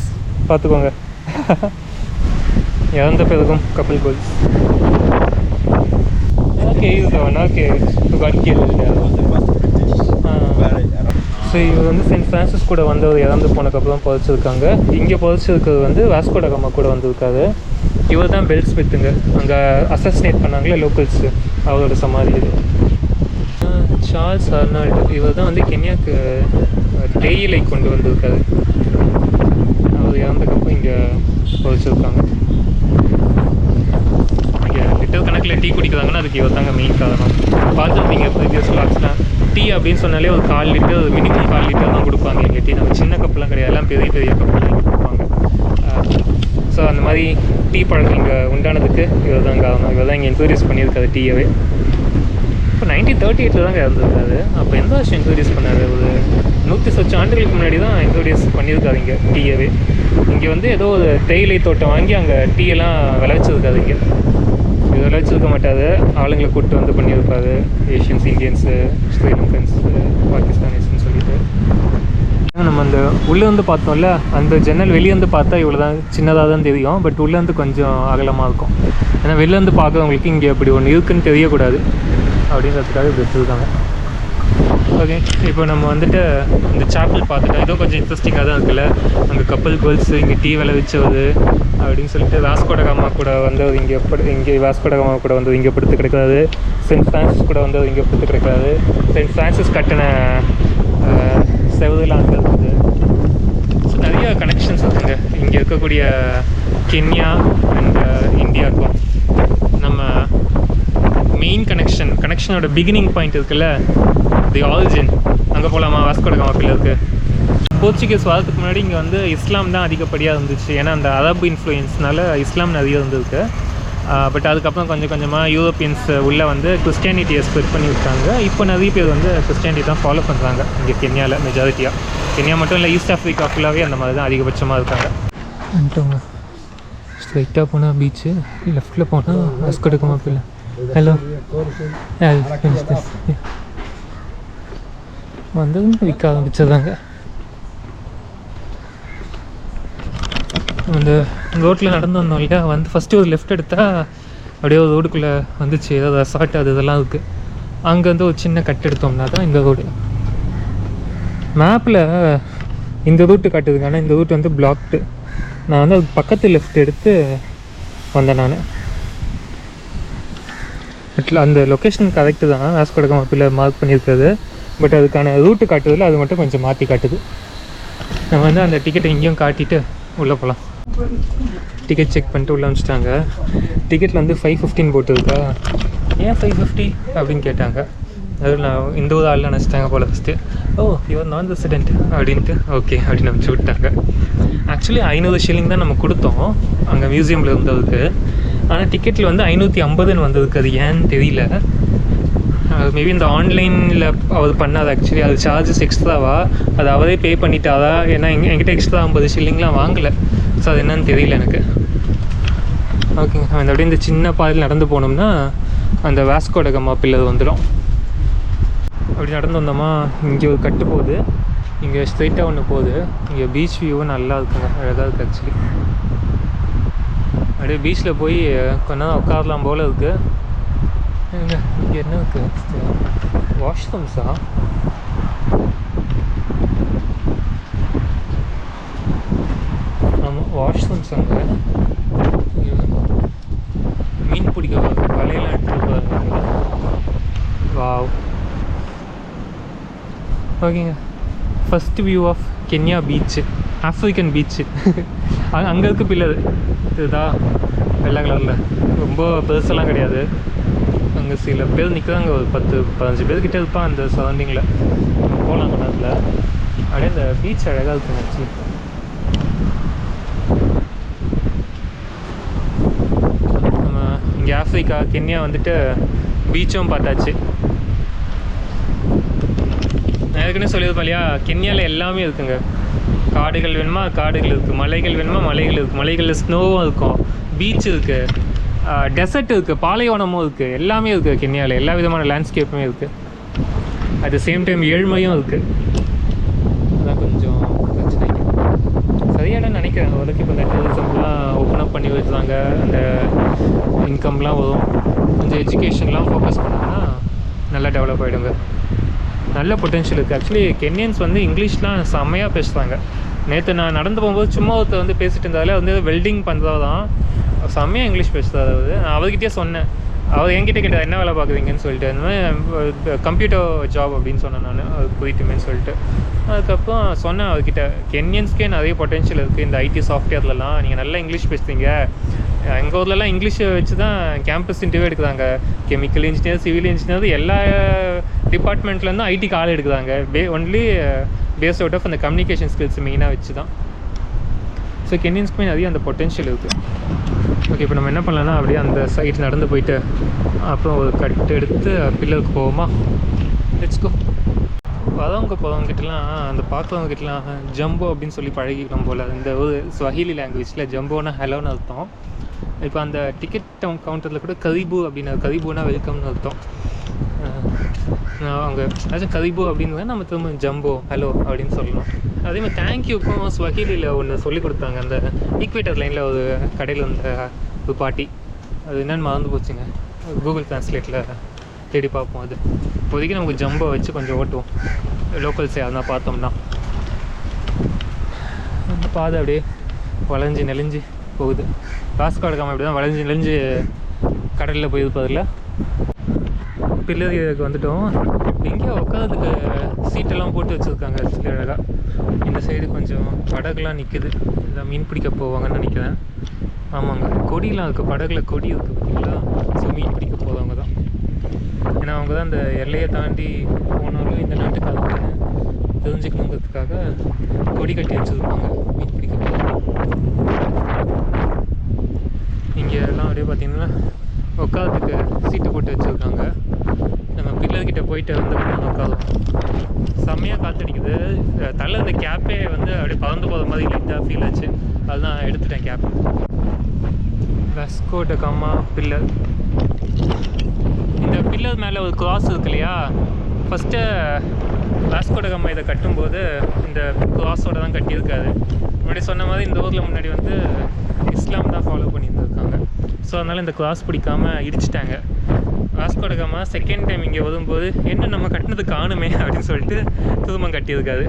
பார்த்துக்கோங்க. இறந்த பிறகும் கப்பல் கோல்ஸ். ஓகே இதுதான் ஓகே ஸோ இவர் வந்து சென்ட் ஃப்ரான்சிஸ் கூட வந்தவர் இறந்து போனதுக்கப்புறம் புதைச்சிருக்காங்க. இங்கே புதைச்சிருக்கிறது வந்து வாஸ்கோ ட காமா கூட வந்திருக்காரு. இவர் தான் பெல் ஸ்மித்துங்க, அங்கே அசசினேட் பண்ணாங்களே லோக்கல்ஸு, அவரோட சமாதி இது. சார்ல்ஸ் அர்னால்டு இவர் தான் வந்து கென்யாவுக்கு தேயிலை கொண்டு வந்திருக்காரு. அவர் இறந்ததுக்கப்புறம் இங்கே புதைச்சிருக்காங்க. இங்கே லிட்டர் கணக்கில் டீ குடிக்கிறாங்கன்னா அதுக்கு இவர் தாங்க மெயின் காரணம். பார்த்துருப்பீங்க ப்ரீவியஸ் கிளாஸ்லாம், டீ அப்படின்னு சொன்னாலே ஒரு 1/4 லிட்டர், மினிமம் 1/4 லிட்டர் தான் கொடுப்பாங்க இங்கே டீ. நம்ம சின்ன கப்பெலாம் கிடையாது, எல்லாம் பெரிய பெரிய கப்பெலாம் இங்கே கொடுப்பாங்க. ஸோ அந்த மாதிரி டீ பழக்கம் இங்கே உண்டானதுக்கு இவர் தான் காரணம். இவர் தான் இங்கே இன்ட்ரோடியூஸ் பண்ணியிருக்காரு டீயவே. இப்போ 1938 தாங்க இறந்துருக்காரு. அப்போ எந்த வருஷம் இன்ட்ரோடியூஸ் பண்ணார்? ஒரு 100 ஆண்டுகளுக்கு முன்னாடி தான் இன்ட்ரோடியூஸ் பண்ணியிருக்காரு இங்கே டீயவே. இங்கே வந்து ஏதோ ஒரு தேயிலை தோட்டம் வாங்கி அங்கே டீயெல்லாம் விளைவிச்சிருக்காரு. இங்கே இது விளைவிச்சிருக்க மாட்டார், ஆளுங்களை கூப்பிட்டு வந்து பண்ணியிருப்பார். ஏஷியன்ஸ், இந்தியன்ஸு, ஸ்ரீலங்கன்ஸு, பாகிஸ்தானிஸ்ன்னு சொல்லிட்டு. நம்ம அந்த உள்ளே வந்து பார்த்தோம்ல, அந்த ஜன்னல் வெளியே வந்து பார்த்தா இவ்வளோ தான் சின்னதாக தான் தெரியும், பட் உள்ளே வந்து கொஞ்சம் அகலமாக இருக்கும். ஏன்னா வெளிலேருந்து பார்க்குறவங்களுக்கு இங்கே அப்படி ஒன்று இருக்குன்னு தெரியக்கூடாது அப்படின்றதுக்காக இப்படி வச்சுருக்காங்க. ஓகே, இப்போ நம்ம வந்துட்டு இந்த சாப்பிள் பார்த்துட்டோம். இதுவும் கொஞ்சம் இன்ட்ரெஸ்டிங்காக தான் இருக்குல்ல. அங்கே கப்பல் கேர்ள்ஸு, இங்கே டீ விளைவிச்சது அப்படின்னு சொல்லிட்டு வாஸ்கோ ட காமா கூட வந்தவர் இங்கே வாஸ்கோ ட காமா கூட வந்தது இங்கே படுத்து கிடக்காது. சென்ட் ஃப்ரான்சிஸ் கூட வந்தவர் இங்கே படுத்து கிடக்காது. சென்ட் ஃப்ரான்சிஸ் கட்டின செவதெல்லாம் அங்கே இருக்குது. ஸோ நிறைய கனெக்ஷன்ஸ் இருக்குங்க இங்கே இருக்கக்கூடிய கென்யா அண்ட் இந்தியாவுக்கும். நம்ம மெயின் கனெக்ஷனோட பிகினிங் பாயிண்ட் இருக்குல்ல, தி ஆரிஜின், அங்கே போகலாமா? வாஸ்கோ ட காமா பில்லருக்கு. போர்ச்சுகீஸ் வரதுக்கு முன்னாடி இங்கே வந்து இஸ்லாம் தான் அதிகப்படியாக இருந்துச்சு. ஏன்னா அந்த அரபு இன்ஃப்ளூயன்ஸ்னால இஸ்லாம் நிறைய இருந்திருக்கு. பட் அதுக்கப்புறம் கொஞ்சம் கொஞ்சமாக யூரோப்பியன்ஸ் உள்ளே வந்து கிறிஸ்டியானிட்டியை ஸ்ப்ரெட் பண்ணி விட்டாங்க. இப்போ நிறைய பேர் வந்து கிறிஸ்டியானிட்டி தான் ஃபாலோ பண்ணுறாங்க இங்கே கென்யாவில் மெஜாரிட்டியாக. கென்யா மட்டும் இல்லை, ஈஸ்ட் ஆஃப்ரிக்கா ஃபுல்லாகவே அந்த மாதிரி தான் அதிகபட்சமாக இருக்காங்க. வந்துட்டோங்க. ஸ்ட்ரைட்டாக போனால் பீச்சு, லெஃப்டில் போனால் வாஸ்கோ ட காமா பில்லர். ஹலோ, வந்ததும் விற்க ஆரம்பிச்சதாங்க. அந்த ரோட்டில் நடந்து வந்தோம் இல்லையா, வந்து ஃபஸ்ட்டு ஒரு லெஃப்ட் எடுத்தால் அப்படியே ஒரு ரோடுக்குள்ளே வந்துச்சு, ஏதாவது ரெசார்ட் அது இதெல்லாம் இருக்குது. அங்கேருந்து ஒரு சின்ன கட் எடுத்தோம்னா தான் இந்த ரோடு. மேப்பில் இந்த ரூட்டு காட்டுதுங்க, ஆனால் இந்த ரூட் வந்து பிளாக்டு. நான் வந்து அதுக்கு பக்கத்து லெஃப்ட் எடுத்து வந்தேன் நான். அந்த லொக்கேஷன் கரெக்டு தான், வாஸ்கோ ட காமா பில்லர் மார்க் பண்ணியிருக்கிறது. பட் அதுக்கான ரூட்டு காட்டுதில்ல, அது மட்டும் கொஞ்சம் மாற்றி காட்டுது. நம்ம வந்து அந்த டிக்கெட்டை இங்கேயும் காட்டிட்டு உள்ளே போகலாம். டிக்கெட் செக் பண்ணிட்டு உள்ளே அனுப்பிச்சிட்டாங்க. டிக்கெட்டில் வந்து 515 போட்டுருக்கா. ஏன் 550 அப்படின்னு கேட்டாங்க. அது நான் இந்த ஒரு ஆள் நினச்சிட்டாங்க போல் ஃபஸ்ட்டு. ஓ, இவர் நான் ரெசிடென்ட் அப்படின்ட்டு ஓகே அப்படின்னு அனுப்பிச்சி விட்டாங்க. ஆக்சுவலி 500 ஷில்லிங் தான் நம்ம கொடுத்தோம் அங்கே மியூசியமில் இருந்ததுக்கு. ஆனால் டிக்கெட்டில் வந்து 550ன்னு வந்ததுக்கு. அது ஏன்னு தெரியல. மேபி இந்த ஆன்லைனில் அவர் பண்ணாது. ஆக்சுவலி அது சார்ஜஸ் எக்ஸ்ட்ராவா, அது அவரே பே பண்ணிட்டாரா? ஏன்னா என்கிட்ட எக்ஸ்ட்ரா 50 ஷில்லிங்லாம் வாங்கலை. ஸோ அது என்னன்னு தெரியல எனக்கு. ஓகேங்க, அந்த அப்படியே இந்த சின்ன பாதையில் நடந்து போனோம்னா அந்த வாஸ்கோ ட காமா பில்லர் வந்துடும். அப்படி நடந்து வந்தோமா, இங்கே ஒரு கட்டு போகுது, இங்கே ஸ்ட்ரெயிட்டாக ஒன்று போகுது. இங்கே பீச் வியூவும் நல்லா இருக்குங்க, அழகாக இருக்குது ஆக்சுவலி. அப்படியே பீச்சில் போய் கொஞ்ச நேரம் உட்காரலாம் போல் இருக்குது. இங்கே என்ன இருக்குது? வாஷ்ரூம்ஸா? ஆமாம், வாஷ்ரூம்ஸ். அங்கே மீன் பிடிக்க வலையெல்லாம் எடுத்துகிட்டு போகிறாங்க. வாவ். ஓகேங்க, first view of Kenya beach, African beach. அங்கே இருக்க பில்லர் இதுதா வெள்ளை கலரில், ரொம்ப பெருசெல்லாம் கிடையாது. அங்கே சில பேர் நிற்கிறாங்க, ஒரு 10-15 பேர்கிட்ட இருப்பான் அந்த சரௌண்டிங்கில். போகலாம் நேரத்தில். அப்படியே இந்த பீச் அழகாக இருக்குங்க ஆக்சுவலி. நம்ம இங்கே ஆஃப்ரிக்கா கென்யா வந்துட்டு பீச்சும் பார்த்தாச்சு. நான் ஏற்கனவே சொல்லியிருப்பேன் இல்லையா, கென்யாவில் எல்லாமே இருக்குங்க. காடுகள் வேணுமா காடுகள் இருக்குது, மலைகள் வேணுமா மலைகள் இருக்குது, மலைகளில் ஸ்னோவும் இருக்கும், பீச் இருக்குது, டெசர்ட் இருக்குது, பாலைவனமும் இருக்குது, எல்லாமே இருக்குது கென்யாவில். எல்லா விதமான லேண்ட்ஸ்கேப்புமே இருக்குது. அட் த சேம் டைம் ஏழ்மையும் இருக்குது. அதான் கொஞ்சம் பிரச்சனை. சரியானு நினைக்கிறேன். ஓரளவுக்கு இப்போ இந்த டூரிசம்லாம் ஓப்பன் அப் பண்ணி வச்சுருந்தாங்க, அந்த இன்கம்லாம் வரும், கொஞ்சம் எஜுகேஷன்லாம் ஃபோக்கஸ் பண்ணாங்கன்னா நல்லா டெவலப் ஆகிடுங்க. நல்ல பொட்டென்ஷியல் இருக்குது. ஆக்சுவலி கென்யன்ஸ் வந்து இங்கிலீஷ்லாம் செம்மையாக பேசுகிறாங்க. நேற்று நான் நடந்து போகும்போது சும்மா ஒருத்தர் வந்து பேசிட்டு இருந்தாலே வந்து வெல்டிங் பண்ணுறதா தான் செம்மையாக இங்கிலீஷ் பேசுகிறார். அதாவது நான் அவர்கிட்டயே சொன்னேன், அவர் என்கிட்ட கேட்டால் என்ன வேலை பார்க்குறீங்கன்னு சொல்லிட்டு, இந்த மாதிரி கம்ப்யூட்டர் ஜாப் அப்படின்னு சொன்னேன் நான், அது புரியுட்டுமேன்னு சொல்லிட்டு. அதுக்கப்புறம் சொன்னேன் அவர்கிட்ட, கென்யன்ஸ்க்கே நிறைய பொட்டென்ஷியல் இருக்குது இந்த ஐடி சாஃப்ட்வேர்லலாம், நீங்கள் நல்லா இங்கிலீஷ் பேசுகிறீங்க. எங்கள் ஊர்லலாம் இங்கிலீஷை வச்சு தான் கேம்பஸ் இன்டர்வியூ எடுக்கிறாங்க. கெமிக்கல் இன்ஜினியர், சிவில் இன்ஜினியர், எல்லா டிபார்ட்மெண்ட்லேருந்தும் ஐடிக்கு ஆள் எடுக்கிறாங்க. ஒன்லி பேஸ்ட் அவுட் ஆஃப் அந்த கம்யூனிகேஷன் ஸ்கில்ஸ் மெயினாக வச்சு தான். ஸோ கென்யன்ஸ்க்குமே நிறைய அந்த பொட்டென்ஷியல் இருக்குது. ஓகே, இப்போ நம்ம என்ன பண்ணலான்னா அப்படியே அந்த சைட் நடந்து போயிட்டு அப்புறம் ஒரு கட்டு எடுத்து பில்லருக்கு போவோமா? Let's go. போகிறவங்ககிட்டலாம், அந்த பார்க்குறவங்ககிட்டலாம் ஜம்போ அப்படின்னு சொல்லி பழகிக்கலாம் போல். இந்த ஒரு ஸ்வஹிலி லாங்குவேஜில் ஜம்போனா ஹலோன்னு அர்த்தம். இப்போ அந்த டிக்கெட் கவுண்டரில் கூட கரிபு அப்படின்னு, கரிபுனா வெல்கம்னு அர்த்தம். அவங்க ஏதாச்சும் கரிபு அப்படின்னு நம்ம திரும்ப ஜம்போ ஹலோ அப்படின்னு சொல்லணும். அதே மாதிரி தேங்க்யூக்கும் ஸ்வஹிலியில் ஒன்று சொல்லி கொடுத்தாங்க. அந்த ஈக்வேட்டர் லைனில் ஒரு கடையில் வந்த ஒரு பாட்டி, அது என்னென்னு மறந்து போச்சுங்க. கூகுள் ட்ரான்ஸ்லேட்டில் தேடி பார்ப்போம். அது இப்போதைக்கு நமக்கு ஜம்போ வச்சு கொஞ்சம் ஓட்டுவோம். லோக்கல்ஸே அதெல்லாம் பார்த்தோம்னா அந்த பாதை அப்படியே வளைஞ்சி நெளிஞ்சு போகுது. வாஸ்கோ ட காமா அப்படி தான் வளைஞ்சி நெளிஞ்சு கடலில் போயிருப்பதில்ல. பில்லருக்கு வந்துட்டோம். எங்கேயோ உட்காரதுக்கு சீட்டெல்லாம் போட்டு வச்சுருக்காங்க அழகாக. இந்த சைடு கொஞ்சம் படகுலாம் நிற்குது, இல்லை மீன் பிடிக்க போவாங்கன்னு நினைக்கிறேன். ஆமாங்க, கொடியெலாம் இருக்குது, படகுல கொடி இருக்குது பார்த்தீங்களா. ஸோ மீன் பிடிக்க போகிறவங்க தான். ஏன்னா அவங்க தான் அந்த எல்லையை தாண்டி போனாலும் இந்த நாட்டுக்காரங்க தெரிஞ்சுக்கணுங்கிறதுக்காக கொடி கட்டி வச்சுருப்பாங்க மீன் பிடிக்க போகிறவங்க. இங்கே எல்லாம் அப்படியே பார்த்தீங்கன்னா உட்காரத்துக்கு சீட்டு போட்டு வச்சுருக்காங்க. நம்ம பில்லர்கிட்ட போயிட்டு வந்து உட்காரோம். செம்மையாக காற்றடிக்குது. தலை இந்த கேப்பே வந்து அப்படியே பறந்து போகிற மாதிரி லைட்டாக ஃபீல் ஆச்சு. அதுதான் எடுத்துட்டேன் கேப். வாஸ்கோ ட காமா பில்லர். இந்த பில்லர் மேலே ஒரு கிராஸ் இருக்கு இல்லையா. ஃபஸ்ட்டு வாஸ்கோ ட காமா இதை கட்டும்போது இந்த கிராஸோட தான் கட்டியிருக்காரு. முன்னாடி சொன்ன மாதிரி இந்த ஊரில் முன்னாடி வந்து இஸ்லாம் தான் ஃபாலோ பண்ணியிருந்துருக்காங்க. ஸோ அதனால் இந்த கிராஸ் பிடிக்காமல் இடிச்சிட்டாங்க. வாஸ்கோ ட காமா செகண்ட் டைம் இங்கே வரும்போது என்ன நம்ம கட்டினது காணுமே அப்படின்னு சொல்லிட்டு திரும்ப கட்டியிருக்காரு.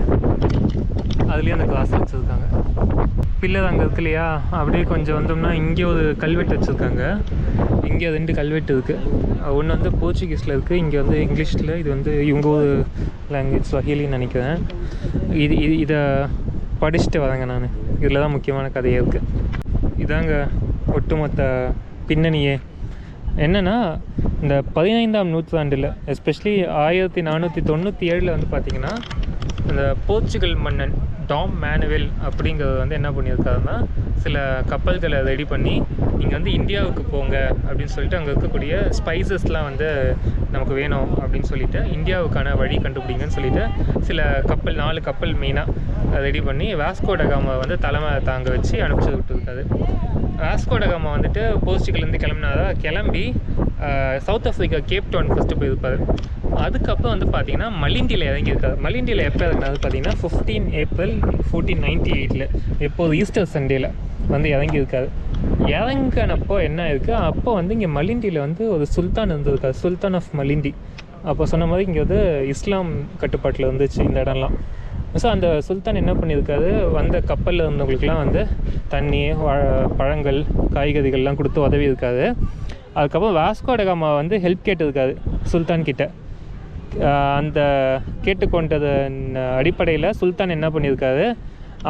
அதுலேயும் அந்த கிராஸ் வச்சுருக்காங்க. பில்லர் அங்கே இருக்கு இல்லையா, அப்படியே கொஞ்சம் வந்தோம்னா இங்கே ஒரு கல்வெட்டு வச்சுருக்காங்க. இங்கே 2 கல்வெட்டு இருக்குது. ஒன்று வந்து போர்ச்சுகீஸில் இருக்குது, இங்கே வந்து இங்கிலீஷில். இது வந்து இவங்க ஒரு லாங்குவேஜ் ஸ்வஹிலின்னு நினைக்கிறேன். இதை படிச்சுட்டு வரேங்க நான். இதில் தான் முக்கியமான கதையே இருக்குது. இதாங்க ஒட்டுமொத்த பின்னணியே. என்னென்னா இந்த 15ஆம் நூற்றாண்டில் எஸ்பெஷலி 1497 வந்து பார்த்திங்கன்னா இந்த போர்ச்சுகல் மன்னன் டாம் மேனுவேல் அப்படிங்கிறது வந்து என்ன பண்ணியிருக்காருன்னா, சில கப்பல்களை ரெடி பண்ணி நீங்கள் வந்து இந்தியாவுக்கு போங்க அப்படின்னு சொல்லிட்டு அங்கே இருக்கக்கூடிய ஸ்பைசஸ்லாம் வந்து நமக்கு வேணும் அப்படின்னு சொல்லிட்டு இந்தியாவுக்கான வழி கண்டுபிடிங்கன்னு சொல்லிட்டு சில கப்பல் 4 கப்பல் மெயினாக ரெடி பண்ணி வாஸ்கோ ட காமா வந்து தலைமை தாங்க வச்சு அனுப்பிச்சி விட்டுருக்காரு. வாஸ்கோ ட காமா வந்துட்டு போர்ச்சுகல்லேருந்து கிளம்பி South Africa Cape Town first போயிருப்பார். அதுக்கப்புறம் வந்து பார்த்திங்கன்னா மலிண்டியில் இறங்கியிருக்காரு. மலிண்டியில் எப்போ இறங்கினது பார்த்திங்கன்னா 15 ஏப்ரல் 1498 எப்போது ஈஸ்டர் சண்டேயில் வந்து இறங்கியிருக்காரு. இறங்கினப்போ என்ன இருக்குது, அப்போ வந்து இங்கே மலிண்டியில் வந்து ஒரு சுல்தான் இருந்திருக்காரு, சுல்தான் ஆஃப் மலிண்டி. அப்போ சொன்ன மாதிரி இங்கே வந்து இஸ்லாம் கட்டுப்பாட்டில் இருந்துச்சு இந்த இடம்லாம். ஸோ அந்த சுல்தான் என்ன பண்ணியிருக்காரு, வந்த கப்பலில் இருந்தவங்களுக்குலாம் வந்து தண்ணி, பழங்கள், காய்கறிகள்லாம் கொடுத்து உதவி இருக்காரு. அதுக்கப்புறம் வாஸ்கோ ட காமா வந்து ஹெல்ப் கேட்டிருக்காரு சுல்தான் கிட்ட. அந்த கேட்டுக்கொண்டதன் அடிப்படையில் சுல்தான் என்ன பண்ணியிருக்காரு,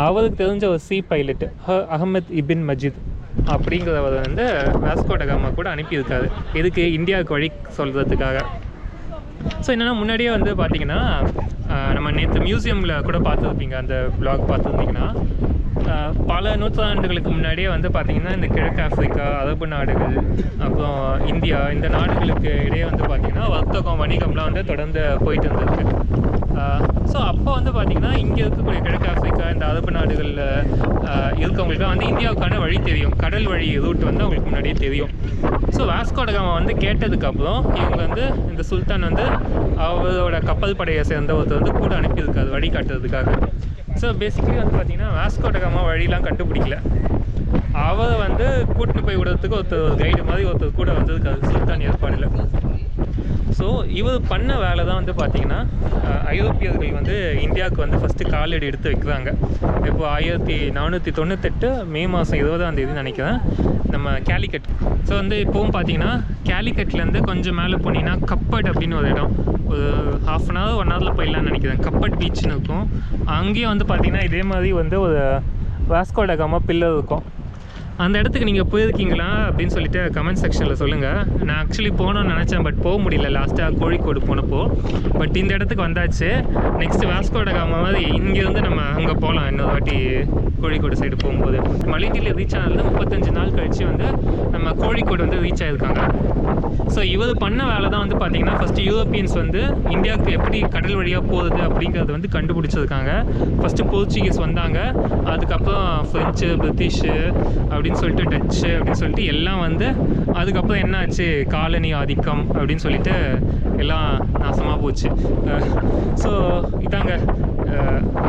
அவருக்கு தெரிஞ்ச ஒரு sea pilot Ahmad ibn Majid அப்படிங்கிறவர் வந்து வாஸ்கோ ட காமா கூட அனுப்பியிருக்காரு. இதுக்கு இந்தியாவுக்கு வழி சொல்கிறதுக்காக. ஸோ என்னென்னா முன்னாடியே வந்து பார்த்திங்கன்னா நம்ம நேற்று மியூசியமில் கூட பார்த்துருப்பீங்க, அந்த வ்ளாக் பார்த்துருந்தீங்கன்னா பல நூற்றாண்டுகளுக்கு முன்னாடியே வந்து பார்த்திங்கன்னா இந்த கிழக்கு ஆஃப்ரிக்கா, அரபு நாடுகள், அப்புறம் இந்தியா, இந்த நாடுகளுக்கு இடையே வந்து பார்த்திங்கன்னா வர்த்தகம், வணிகம்லாம் வந்து தொடர்ந்து போயிட்டு இருந்திருக்கு. ஸோ அப்போ அப்போ வந்து பார்த்திங்கன்னா இங்கே இருக்கக்கூடிய கிழக்கு ஆஃப்ரிக்கா இந்த அரபு நாடுகளில் இருக்கவங்களுக்கு வந்து இந்தியாவுக்கான வழி தெரியும், கடல் வழி ரூட் வந்து அவங்களுக்கு முன்னாடியே தெரியும். ஸோ வாஸ்கோ ட காமா வந்து கேட்டதுக்கப்புறம் இவங்க வந்து இந்த சுல்தான் வந்து அவரோட கப்பல் படையை சேர்ந்த ஒருத்தர் வந்து கூட அனுப்பியிருக்காரு வழி காட்டுறதுக்காக. ஸோ பேசிக்கலி வந்து பார்த்திங்கன்னா வாஸ்கோ ட காமா வழிலாம் கண்டுபிடிக்கல, அவரை வந்து கூட்டின்னு போய் விடுறதுக்கு ஒருத்தர் ஒரு கைடு மாதிரி ஒருத்தர் கூட வந்திருக்காரு சுல்தான் ஏற்பாடில். ஸோ இவர் பண்ண வேலை தான் வந்து பார்த்திங்கன்னா ஐரோப்பியர்கள் வந்து இந்தியாவுக்கு வந்து ஃபஸ்ட்டு காலடி எடுத்து வைக்கிறாங்க. இப்போது 1498 மே மாதம் 20ஆம் தேதி நினைக்கிறேன், நம்ம கேலிக்கட். ஸோ வந்து இப்போவும் பார்த்தீங்கன்னா கேலிக்கட்லேருந்து கொஞ்சம் மேலே போனீங்கன்னா கப்பட் அப்படின்னு ஒரு இடம், ஒரு 1/2 hour 1 hourல போயிடலான்னு நினைக்கிறேன். கப்பட் பீச்னு இருக்கும். அங்கேயும் வந்து பார்த்திங்கன்னா இதே மாதிரி வந்து ஒரு வாஸ்கோ ட காமா பில்லர் இருக்கும். அந்த இடத்துக்கு நீங்கள் போயிருக்கீங்களா அப்படின்னு சொல்லிட்டு கமெண்ட் செக்ஷனில் சொல்லுங்கள். நான் ஆக்சுவலி போகணுன்னு நினச்சேன், பட் போக முடியல லாஸ்ட்டாக கோழிக்கோடு போனப்போ. பட் இந்த இடத்துக்கு வந்தாச்சு. நெக்ஸ்ட்டு வாஸ்கோ ட காமா மாதிரி இங்கேருந்து நம்ம அங்கே போகலாம் இன்னொரு வாட்டி கோழிக்கோடு சைடு போகும்போது. மலிண்டியில் ரீச் ஆனது 35 நாள் கழித்து வந்து நம்ம கோழிக்கோடு வந்து ரீச் ஆகிருக்காங்க. ஸோ இவர் பண்ண வேலை தான் வந்து பார்த்திங்கன்னா ஃபஸ்ட்டு யூரோப்பியன்ஸ் வந்து இந்தியாவுக்கு எப்படி கடல் வழியாக போகுது அப்படிங்கிறது வந்து கண்டுபிடிச்சிருக்காங்க. ஃபஸ்ட்டு போர்ச்சுகீஸ் வந்தாங்க, அதுக்கப்புறம் ஃப்ரெஞ்சு, பிரிட்டிஷு அப்படின்னு சொல்லிட்டு டச்சு அப்படின்னு சொல்லிட்டு எல்லாம் வந்து அதுக்கப்புறம் என்ன ஆச்சு, காலனி ஆதிக்கம் அப்படின்னு சொல்லிட்டு எல்லாம் நாசமாக போச்சு. ஸோ இதாங்க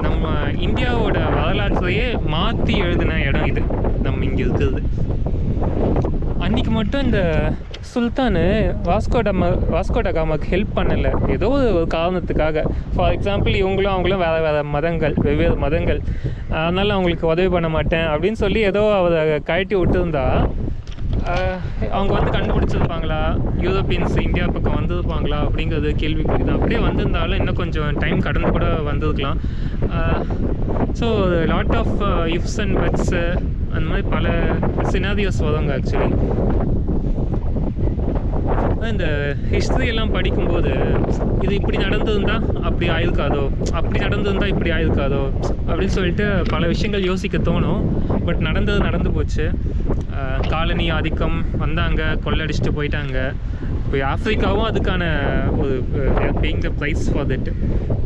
நம்ம இந்தியாவோட வரலாற்றையே மாற்றி எழுதின இடம் இது நம்ம இங்கே இருக்கிறது. அன்றைக்கி மட்டும் இந்த சுல்தானு வாஸ்கோ ட காமாவுக்கு ஹெல்ப் பண்ணலை, ஏதோ ஒரு காரணத்துக்காக. ஃபார் எக்ஸாம்பிள் இவங்களும் அவங்களும் வெவ்வேறு மதங்கள், அதனால் அவங்களுக்கு உதவி பண்ண மாட்டேன் அப்படின்னு சொல்லி ஏதோ அவரை கழட்டி விட்டுருந்தா அவங்க வந்து கண்டுபிடிச்சிருப்பாங்களா, யூரோப்பியன்ஸ் இந்தியா பக்கம் வந்திருப்பாங்களா அப்படிங்கிறது கேள்விக்குறி தான். அப்படியே வந்திருந்தாலும் இன்னும் கொஞ்சம் டைம் கடந்து கூட வந்திருக்கலாம். So lot of ifs and buts அந்த மாதிரி பல சினாரியோஸ் வருவாங்க. ஆக்சுவலி இந்த ஹிஸ்ட்ரியெல்லாம் படிக்கும்போது இது இப்படி நடந்திருந்தா அப்படி ஆயிருக்காதோ, அப்படி நடந்திருந்தா இப்படி ஆயிருக்காதோ அப்படின்னு சொல்லிட்டு பல விஷயங்கள் யோசிக்க தோணும். பட் நடந்து போச்சு. காலனி ஆதிக்கம் வந்தாங்க, கொள்ளடிச்சிட்டு போயிட்டாங்க. இப்போ ஆஃப்ரிக்காவும் அதுக்கான ஒரு paying the price for that.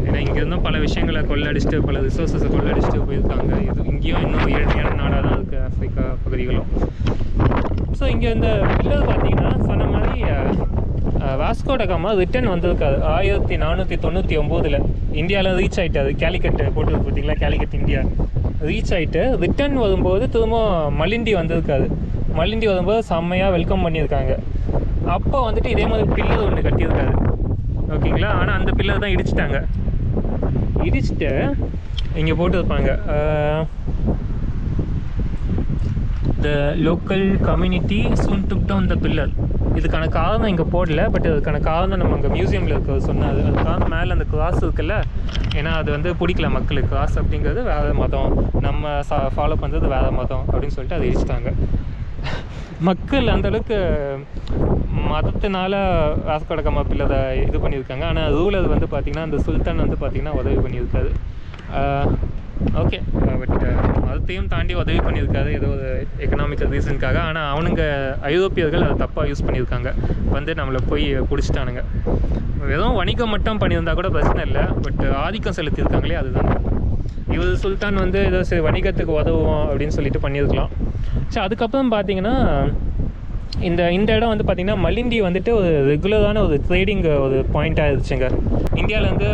ஏன்னா இங்கேருந்தும் பல விஷயங்களை கொள்ளடிச்சிட்டு, பல ரிசோர்ஸஸை கொள்ளடிச்சிட்டு போயிருக்காங்க. இங்கேயும் இன்னும் ஏழ்மையான நாடாக தான் இருக்குது ஆஃப்ரிக்கா பகுதிகளும். ஸோ இங்கே இந்த பில்லர் பார்த்தீங்கன்னா சொன்ன மாதிரி வாஸ்கோ ட காமா ரிட்டர்ன் வந்திருக்காரு 1499 இந்தியாவில் ரீச் ஆகிட்டாரு. கேலிக்கட்டு போட்டு பார்த்தீங்களா, கேலிக்கட் இந்தியா ரீச் ஆகிட்டு ரிட்டர்ன் வரும்போது திரும்ப மலிண்டி வந்திருக்காரு. மலிண்டி வரும்போது செம்மையாக வெல்கம் பண்ணியிருக்காங்க. அப்போ வந்துட்டு இதே மாதிரி பில்லர் ஒன்று கட்டியிருக்காரு, ஓகேங்களா. ஆனால் அந்த பில்லர் தான் இடிச்சிட்டாங்க. இடிச்சிட்டு இங்கே போட்டுருப்பாங்க, த local community soon took down the pillar. இதுக்கான காரணம் இங்கே போடல, பட் அதுக்கான காரணம் நம்ம அங்கே மியூசியமில் இருக்க சொன்னாது. அது காரணம் மேலே அந்த கிராஸ் இருக்குல்ல, ஏன்னா அது வந்து பிடிக்கல மக்களுக்கு. கிராஸ் அப்படிங்கிறது வேறு மதம், நம்ம ஃபாலோ பண்ணுறது வேறு மதம் அப்படின்னு சொல்லிட்டு அதை இடிச்சிட்டாங்க. மக்கள் அந்தளவுக்கு மதத்தினால வாஸ்கோ ட காமா பில்லரை இது பண்ணியிருக்காங்க. ஆனால் ரூலர் வந்து பார்த்திங்கன்னா அந்த சுல்தான் வந்து பார்த்திங்கன்னா உதவி பண்ணியிருக்காரு. ஓகே, பட் மதத்தையும் தாண்டி உதவி பண்ணியிருக்காரு ஏதோ ஒரு எக்கனாமிக்கல் ரீசனுக்காக. ஆனால் அவனுங்க ஐரோப்பியர்கள் அதை தப்பாக யூஸ் பண்ணியிருக்காங்க, வந்து நம்மளை போய் பிடிச்சிட்டானுங்க. வெறும் வணிகம் மட்டும் பண்ணியிருந்தா கூட பிரச்சனை இல்லை, பட் ஆதிக்கம் செலுத்தியிருக்காங்களே அதுதான். இவர் சுல்தான் வந்து ஏதோ சரி வணிகத்துக்கு உதவும் அப்படின்னு சொல்லிட்டு பண்ணியிருக்கலாம். ஸோ அதுக்கப்புறம் பார்த்தீங்கன்னா இந்த இடம் வந்து பார்த்திங்கன்னா மலிண்டி வந்துட்டு ஒரு ரெகுலரான ஒரு ட்ரேடிங் ஒரு பாயிண்ட் ஆகிடுச்சுங்க. இந்தியாவிலேருந்து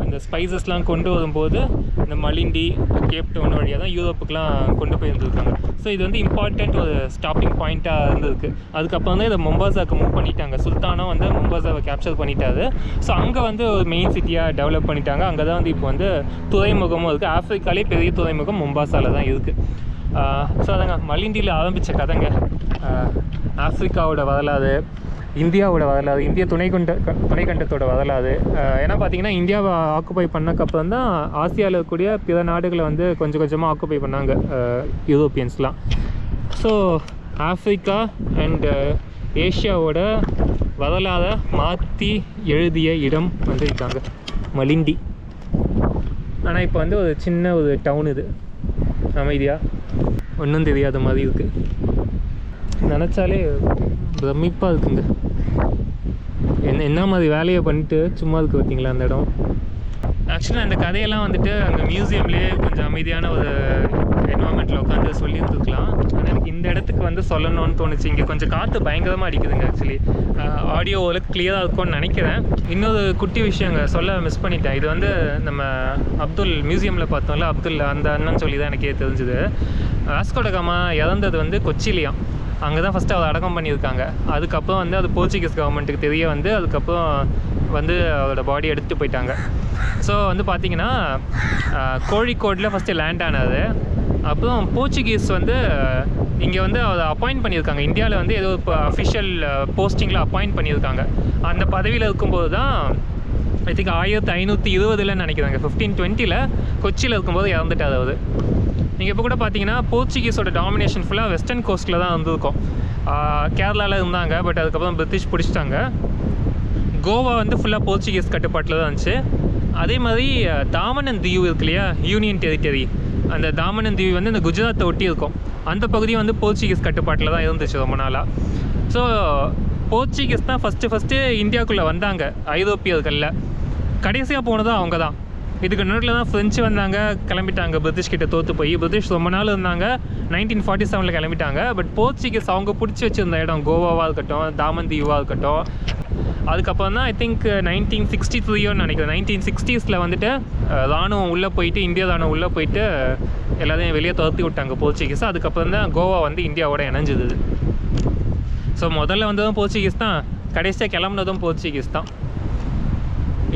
இந்த ஸ்பைசஸ்லாம் கொண்டு வரும்போது இந்த மலிண்டி, கேப் டவுன் வழியாக தான் யூரோப்புக்கெலாம் கொண்டு போயிருந்துருக்காங்க. ஸோ இது வந்து இம்பார்ட்டண்ட் ஒரு ஸ்டாப்பிங் பாயிண்ட்டாக இருந்திருக்கு. அதுக்கப்புறம் தான் இதை மொம்பாசாவுக்கு மூவ் பண்ணிட்டாங்க. சுல்தானும் வந்து மொம்பாசாவை கேப்சர் பண்ணிட்டாரு. ஸோ அங்கே வந்து ஒரு மெயின் சிட்டியாக டெவலப் பண்ணிட்டாங்க. அங்கே தான் வந்து இப்போ வந்து துறைமுகமும் இருக்குது. ஆஃப்ரிக்காலே பெரிய துறைமுகம் மொம்பாசாவில் தான் இருக்குது. ஸோ அதாங்க மலிண்டியில் ஆரம்பித்த கதைங்க. ஆஃப்ரிக்காவோட வரலாறு, இந்தியாவோட வரலாறு, இந்திய துணைக்கண்டத்தோட வரலாறு. ஏன்னா பார்த்தீங்கன்னா இந்தியாவை ஆக்குப்பை பண்ணக்கப்புறம் தான் ஆசியாவில் இருக்கக்கூடிய பிற நாடுகளை வந்து கொஞ்சம் கொஞ்சமாக ஆக்குப்பை பண்ணாங்க யூரோப்பியன்ஸ்லாம். ஸோ ஆஃப்ரிக்கா அண்ட் ஏஷியாவோட வரலாறை மாற்றி எழுதிய இடம் வந்து இருக்காங்க மலிண்டி. ஆனால் இப்போ வந்து ஒரு சின்ன ஒரு டவுன், இது அமைதியாக ஒன்றும் தெரியாத மாதிரி இருக்குது. நினச்சாலே பிரமிப்பாக இருக்குங்க. என்ன மாதிரி வேலையை பண்ணிட்டு சும்மா இருக்குது பார்த்தீங்களா அந்த இடம். ஆக்சுவலாக அந்த கதையெல்லாம் வந்துட்டு அங்கே மியூசியம்லேயே கொஞ்சம் அமைதியான ஒரு என்வரான்மெண்ட்டில் உட்காந்து சொல்லியிருந்துருக்கலாம். ஆனால் எனக்கு இந்த இடத்துக்கு வந்து சொல்லணும்னு தோணுச்சு. இங்கே கொஞ்சம் காற்று பயங்கரமாக அடிக்குதுங்க. ஆக்சுவலி ஆடியோ ஓரளவுக்கு கிளியராக இருக்கும்னு நினைக்கிறேன். இன்னொரு குட்டி விஷயங்க சொல்ல மிஸ் பண்ணிட்டேன். இது வந்து நம்ம அப்துல் மியூசியமில் பார்த்தோம்ல, அப்துல் அந்த அண்ணன் சொல்லி தான் எனக்கே தெரிஞ்சுது. வாஸ்கோ ட காமா இறந்தது வந்து கொச்சிலியாம். அங்கே தான் ஃபஸ்ட்டு அவர் அடக்கம் பண்ணியிருக்காங்க. அதுக்கப்புறம் வந்து அது போர்ச்சுகீஸ் கவர்மெண்ட்டுக்கு தெரிய வந்து அதுக்கப்புறம் வந்து அவரோட பாடி எடுத்துகிட்டு போயிட்டாங்க. ஸோ வந்து பார்த்திங்கன்னா கோழிக்கோடில் ஃபஸ்ட்டு லேண்ட் ஆனது. அப்புறம் போர்ச்சுகீஸ் வந்து இங்கே வந்து அதை அப்பாயிண்ட் பண்ணியிருக்காங்க. இந்தியாவில் வந்து ஏதோ இப்போ அஃபிஷியல் போஸ்டிங்கில் அப்பாயிண்ட் பண்ணியிருக்காங்க. அந்த பதவியில் இருக்கும்போது தான் ஐ திங்க் 1520 நினைக்கிறாங்க. 1520 கொச்சியில் இருக்கும்போது இறந்துட்டார் அவர். நீங்கள் இப்போ கூட பார்த்தீங்கன்னா போர்ச்சுகீஸோட டாமினேஷன் ஃபுல்லாக வெஸ்டர்ன் கோஸ்ட்டில் தான் இருந்திருக்கும். கேரளாவில் இருந்தாங்க, பட் அதுக்கப்புறம் பிரிட்டிஷ் பிடிச்சிட்டாங்க. கோவா வந்து ஃபுல்லாக போர்ச்சுகீஸ் கட்டுப்பாட்டில் தான் இருந்துச்சு. அதே மாதிரி தாமன் தீவு இருக்கு இல்லையா, யூனியன் டெரிட்டரி, அந்த தாமன் தீவு வந்து இந்த குஜராத்தை ஒட்டி இருக்கும். அந்த பகுதியும் வந்து போர்ச்சுகீஸ் கட்டுப்பாட்டில் தான் இருந்துச்சு ரொம்ப நாளாக. ஸோ போர்ச்சுகீஸ் தான் ஃபஸ்ட்டு இந்தியாவுக்குள்ளே வந்தாங்க ஐரோப்பியர்களில். கடைசியாக போனதும் அவங்க தான். இதுக்கு நடுவில் தான் ஃப்ரெஞ்சு வந்தாங்க, கிளம்பிட்டாங்க பிரிட்டிஷ் கிட்ட தோற்று போய். பிரிட்டிஷ் ரொம்ப நாள் இருந்தாங்க, 1947 கிளம்பிட்டாங்க. பட் போர்ச்சுகீஸ் அவங்க பிடிச்சி வச்சுருந்த இடம் கோவாவாக இருக்கட்டும், தாமன் தீவாக இருக்கட்டும். அதுக்கப்புறம் தான் ஐ திங்க் 1963 நினைக்கிறேன், 1960s வந்துட்டு இராணுவம் உள்ளே போயிட்டு, இந்தியா இராணுவம் உள்ளே போயிட்டு எல்லாத்தையும் வெளியே துரத்தி விட்டாங்க போர்ச்சுகீஸ். அதுக்கப்புறம் தான் கோவா வந்து இந்தியாவோட இணைஞ்சிது. ஸோ முதல்ல வந்ததும் போர்ச்சுகீஸ் தான், கடைசியாக கிளம்புனதும் போர்ச்சுகீஸ் தான்.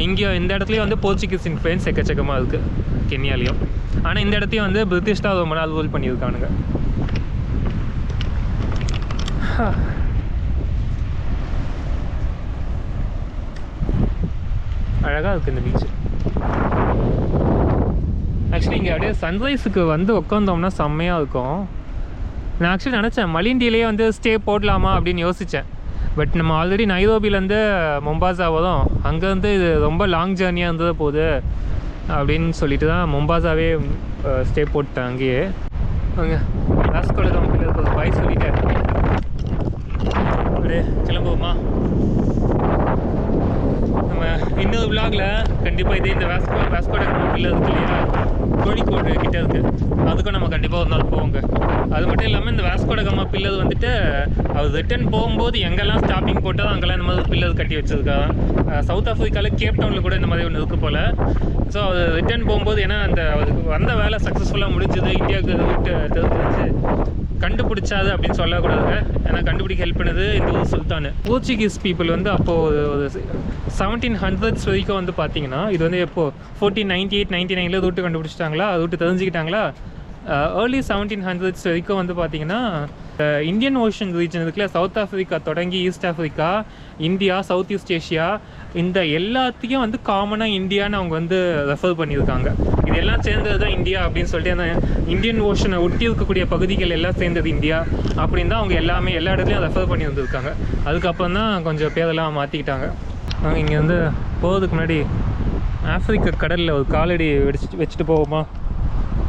இங்கே இந்த இடத்துலையும் வந்து போர்ச்சுகீஸ் இன்ஃப்ளூயன்ஸ் எக்கச்சக்கமாக இருக்குது கென்யாலையும். ஆனால் இந்த இடத்தையும் வந்து பிரிட்டிஷ் தான் ரொம்ப நாள் ரூல் பண்ணியிருக்கானுங்க. அழகாக இருக்குது இந்த பீச்சு. ஆக்சுவலி இங்கே அப்படியே சன்ரைஸுக்கு வந்து உட்காந்தோம்னா செம்மையாக இருக்கும். நான் ஆக்சுவலி நினச்சேன் மலிண்டியிலேயே வந்து ஸ்டே போடலாமா அப்படின்னு யோசித்தேன். பட் நம்ம ஆல்ரெடி நைரோபிலேருந்து மொம்பாசா வரும், அங்கேருந்து இது ரொம்ப லாங் ஜேர்னியாக இருந்தது போகுது அப்படின்னு சொல்லிட்டு தான் மொம்பாசாவே ஸ்டே போட்டேன் அங்கேயே. அங்கே வாஸ்கோ ட காமாவில் இருக்க ஒரு பாய் சொல்லிட்டேன் அப்படியே கிளம்புவோமா. நம்ம இன்னொரு விலாகில் கண்டிப்பாக இதே இந்த வாஸ்கோ ட காமா பில்லர் இருக்கு இல்லையா, கோழிக்கோடு கிட்ட இருக்குது, அதுக்கும் நம்ம கண்டிப்பாக ஒரு நாள் போவோங்க. அது மட்டும் இல்லாமல் இந்த வாஸ்கோ ட காமா பில்லர் வந்துட்டு அவர் ரிட்டர்ன் போகும்போது எங்கெல்லாம் ஸ்டாப்பிங் போட்டால் அங்கெல்லாம் இந்த மாதிரி பில்லர் கட்டி வச்சுருக்காங்க. சவுத் ஆஃப்ரிக்காவில் கேப் டவுனில் கூட இந்த மாதிரி ஒன்று இருக்குது போல். ஸோ அது ரிட்டர்ன் போகும்போது ஏன்னா அந்த அவருக்கு வந்த வேலை சக்ஸஸ்ஃபுல்லாக முடிஞ்சது, இந்தியாவுக்கு ரூட்டு தெரிஞ்சிருச்சு, கண்டுபிடிச்சாது அப்படின்னு சொல்லக்கூடாதுங்க. ஏன்னா கண்டுபிடிக்க ஹெல்ப் பண்ணது இந்த ஊர் சுல்தான். போர்ச்சுகீஸ் பீப்புள் வந்து அப்போது ஒரு 1700s வரைக்கும் வந்து பார்த்தீங்கன்னா இது வந்து எப்போது 1498, 99 ரூட்டு கண்டுபிடிச்சிட்டாங்களா, ரூட்டு தெரிஞ்சுக்கிட்டாங்களா. ஏர்லி 1700s வரைக்கும் வந்து பார்த்திங்கன்னா இந்தியன் ஓஷன் ரீஜன் இருக்குல்ல, சவுத் ஆஃப்ரிக்கா தொடங்கி East Africa, India, South East Asia, இந்த எல்லாத்தையும் வந்து காமனாக இந்தியான்னு அவங்க வந்து ரெஃபர் பண்ணியிருக்காங்க. இது எல்லாம் சேர்ந்தது தான் இந்தியா அப்படின்னு சொல்லிட்டு அந்த இந்தியன் ஓஷனை ஒட்டி இருக்கக்கூடிய பகுதிகள் எல்லாம் சேர்ந்தது இந்தியா அப்படின்னு தான் அவங்க எல்லாமே எல்லா இடத்துலையும் ரெஃபர் பண்ணி வந்துருக்காங்க. அதுக்கப்புறம் தான் கொஞ்சம் பேரெல்லாம் மாற்றிக்கிட்டாங்க. நாங்கள் இங்கே வந்து போகிறதுக்கு முன்னாடி ஆஃப்ரிக்கா கடலில் ஒரு காலடி வச்சுட்டு போவோமா.